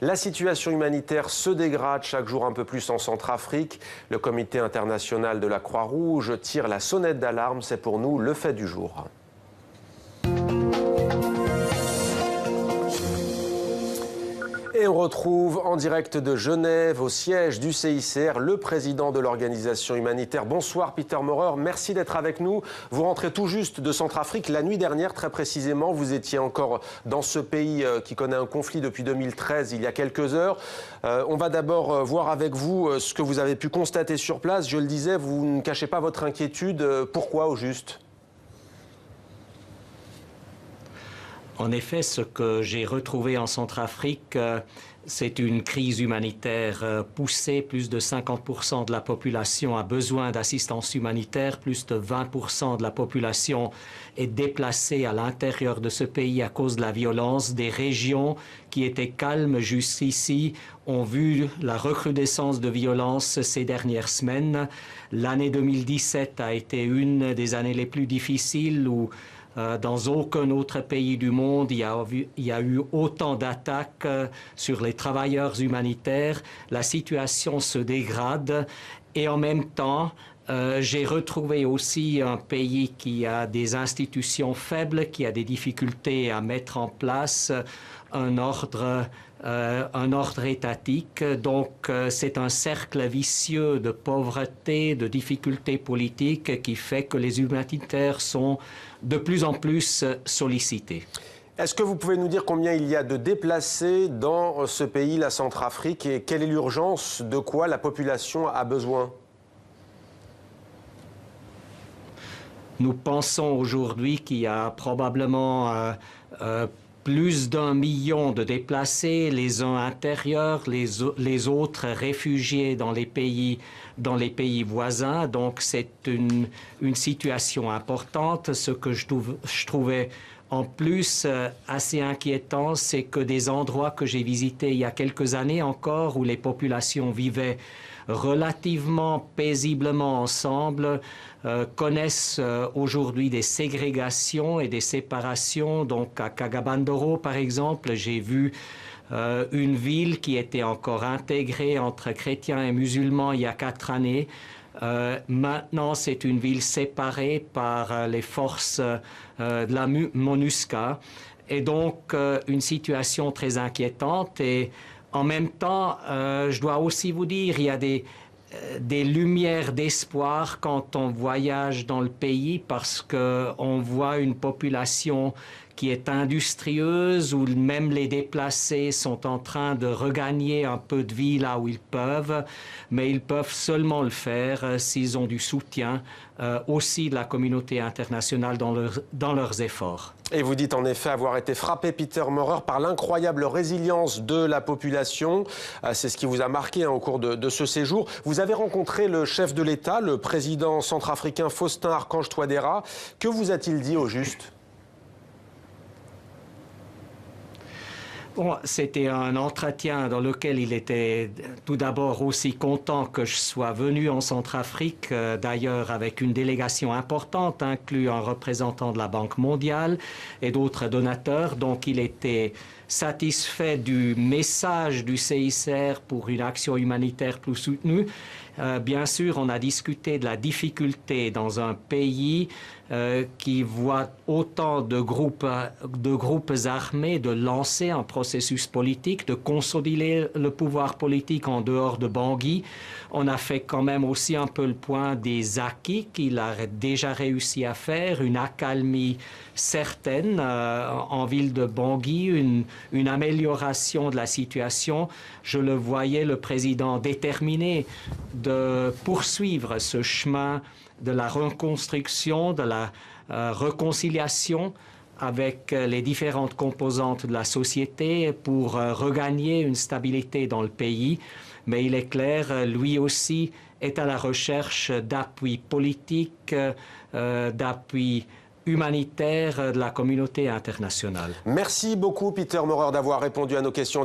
La situation humanitaire se dégrade chaque jour un peu plus en Centrafrique. Le Comité international de la Croix-Rouge tire la sonnette d'alarme. C'est pour nous le fait du jour. Et on retrouve en direct de Genève, au siège du CICR, le président de l'organisation humanitaire. Bonsoir Peter Maurer, merci d'être avec nous. Vous rentrez tout juste de Centrafrique. La nuit dernière, très précisément, vous étiez encore dans ce pays qui connaît un conflit depuis 2013, il y a quelques heures. On va d'abord voir avec vous ce que vous avez pu constater sur place. Je le disais, vous ne cachez pas votre inquiétude. Pourquoi au juste ? En effet, ce que j'ai retrouvé en Centrafrique, c'est une crise humanitaire poussée. Plus de 50% de la population a besoin d'assistance humanitaire. Plus de 20% de la population est déplacée à l'intérieur de ce pays à cause de la violence. Des régions qui étaient calmes jusqu'ici ont vu la recrudescence de violence ces dernières semaines. L'année 2017 a été une des années les plus difficiles où dans aucun autre pays du monde, il y a eu autant d'attaques sur les travailleurs humanitaires. La situation se dégrade et en même temps, j'ai retrouvé aussi un pays qui a des institutions faibles, qui a des difficultés à mettre en place un ordre étatique. Donc, c'est un cercle vicieux de pauvreté, de difficultés politiques qui fait que les humanitaires sont de plus en plus sollicités. Est-ce que vous pouvez nous dire combien il y a de déplacés dans ce pays, la Centrafrique, et quelle est l'urgence, de quoi la population a besoin ? Nous pensons aujourd'hui qu'il y a probablement plus d'1 million de déplacés, les uns intérieurs, les autres réfugiés dans les pays voisins. Donc c'est une situation importante. Ce que je trouvais en plus assez inquiétant, c'est que des endroits que j'ai visités il y a quelques années encore, où les populations vivaient relativement paisiblement ensemble, connaissent aujourd'hui des ségrégations et des séparations. Donc à Kagabandoro, par exemple, j'ai vu une ville qui était encore intégrée entre chrétiens et musulmans il y a 4 années. Maintenant, c'est une ville séparée par les forces de la MONUSCA. Et donc, une situation très inquiétante. Et en même temps, je dois aussi vous dire, il y a des lumières d'espoir quand on voyage dans le pays, parce qu'on voit une population qui est industrieuse, où même les déplacés sont en train de regagner un peu de vie là où ils peuvent, mais ils peuvent seulement le faire s'ils ont du soutien aussi de la communauté internationale dans leurs efforts. Et vous dites en effet avoir été frappé, Peter Maurer, par l'incroyable résilience de la population. C'est ce qui vous a marqué au cours de ce séjour. Vous avez rencontré le chef de l'État, le président centrafricain Faustin Archange Touadéra. Que vous a-t-il dit au juste ? Bon, c'était un entretien dans lequel il était tout d'abord aussi content que je sois venu en Centrafrique, d'ailleurs avec une délégation importante, inclus un représentant de la Banque mondiale et d'autres donateurs. Donc il était satisfait du message du CICR pour une action humanitaire plus soutenue. Bien sûr, on a discuté de la difficulté dans un pays qui voit autant de groupes armés de lancer un processus politique, de consolider le pouvoir politique en dehors de Bangui. On a fait quand même aussi un peu le point des acquis qu'il a déjà réussi à faire, une accalmie certaine en ville de Bangui, une amélioration de la situation. Je le voyais, le président déterminé de poursuivre ce chemin de la reconstruction, de la réconciliation avec les différentes composantes de la société pour regagner une stabilité dans le pays. Mais il est clair, lui aussi est à la recherche d'appui politique, d'appui humanitaire de la communauté internationale. Merci beaucoup, Peter Maurer, d'avoir répondu à nos questions.